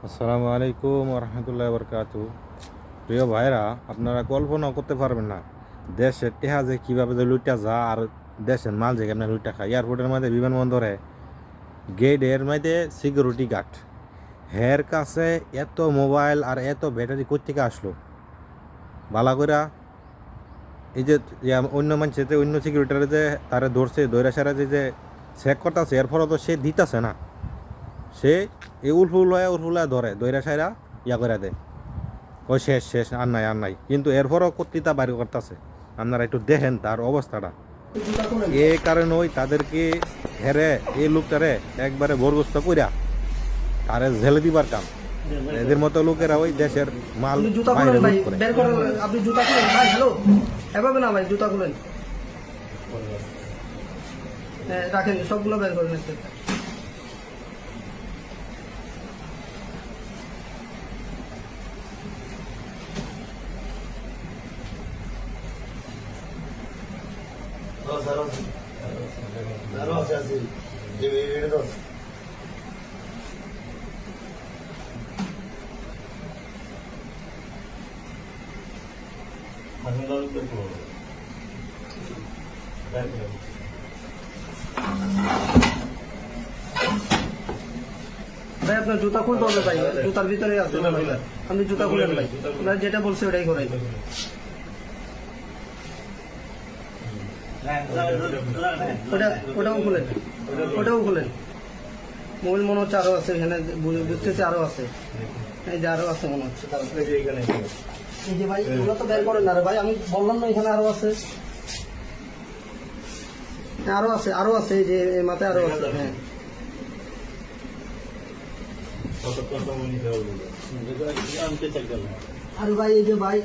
আসসালামু আলাইকুম রহমতুল্লাহ বরকাতু। প্রিয় ভাইরা, আপনারা কল্পনাও করতে পারবেন না দেশের টেহা যে কীভাবে যে লুইটা যা আর দেশের মাল যে কেমন লুইটা খায়। এয়ারপোর্টের মধ্যে বিমানবন্দরে গেটের মধ্যে সিকিউরিটি গার্ড, হের কাছে এত মোবাইল আর এত ব্যাটারি কোথেকে আসলো বালা কইরা। এই যে অন্য মানুষের যে অন্য সিকিউরিটিরা যে তারা ধরছে দৈরা সারা যে চেক করতেছে, এরপরও তো সে দিতেছে না। সে এই উলফুলায় ধরে দৈরা সাইরা ইয়া করে দেয়, ওই শেষ শেষ আর নাই কিন্তু এরপরও কর্তৃতা বাইর করতেছে। আপনারা একটু দেখেন তার অবস্থাটা। এ কারণে ওই তাদেরকে হেরে এই লোকটারে একবারে বরগস্ত কইরা তারে ঝেলে দিবার কাম। এদের মতো লোকেরা ওই দেশের মাল বাইরে লুট করে। আপনি জুতা খুলেন ভাই। হ্যালো, এভাবে না ভাই, জুতা খুলেন। হ্যাঁ রাখেন, সবগুলো বের করেন। ভাই আপনার জুতা খুলতে হবে ভাই, জুতার ভিতরে আছে ভাই। আপনি জুতা খুলেন ভাই, আপনার যেটা বলছে ওটাই করাই। ওটাও খুলেন, ওটাও খুলেন। মোবাইল মনে হচ্ছে আরো আছে এখানে, বুঝতেছে আরো আছে। এই যে আরো আছে মনে হচ্ছে। এই যে ভাই এগুলো তো বের করেন না রে ভাই, আমি বললাম না এখানে আরো আছে। আরো আছে, আরো আছে, এই যে মাথায় আরো আছে। হ্যাঁ আরে ভাই, এই যে ভাই,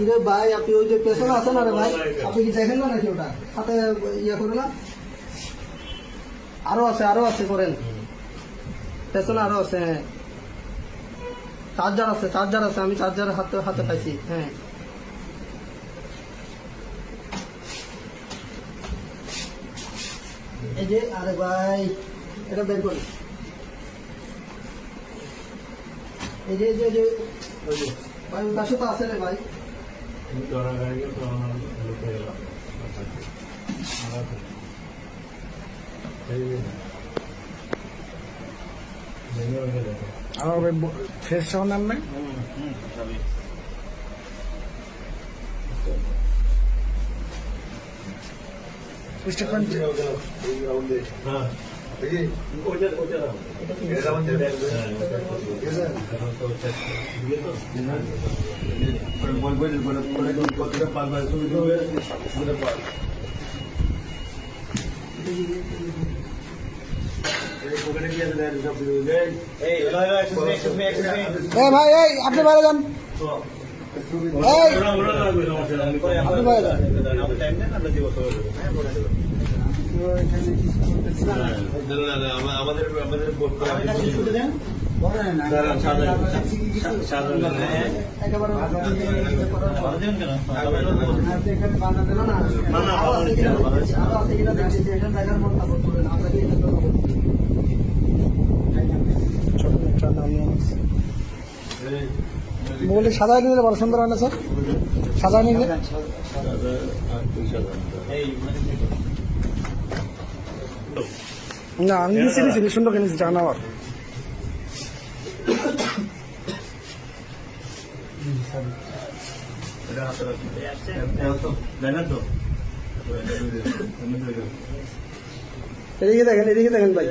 রে ভাই আপনি ওই যে পেছনে আছেন না রে ভাই, আপনি কি দেখেন না নাকি ওটা হাতে ইয়ে করে না? আরো আছে, আরো আছে, করেন। পেছনে আরো আছে। হ্যাঁ চার্জার আছে, চার্জার আছে, আমি চার্জার হাতে হাতে পাইছি। হ্যাঁ এই যে, আরে ভাই এটা বের করি। এই যে যে যে ভাই পাশে তো আছে রে ভাই। আমার ফেস সহ নাম নাই। স্টেটমেন্ট ভাই, এই আপনি বাইরে যান। আপনি বাইরে যান। বলে সাজায় নিলে বড় সুন্দর হয় না স্যার? সাজায় নিলে না, আমি নিচ্ছি সুন্দর কিনেছি জানাওয়ার। এদিকে দেখেন, এদিকে দেখেন ভাই।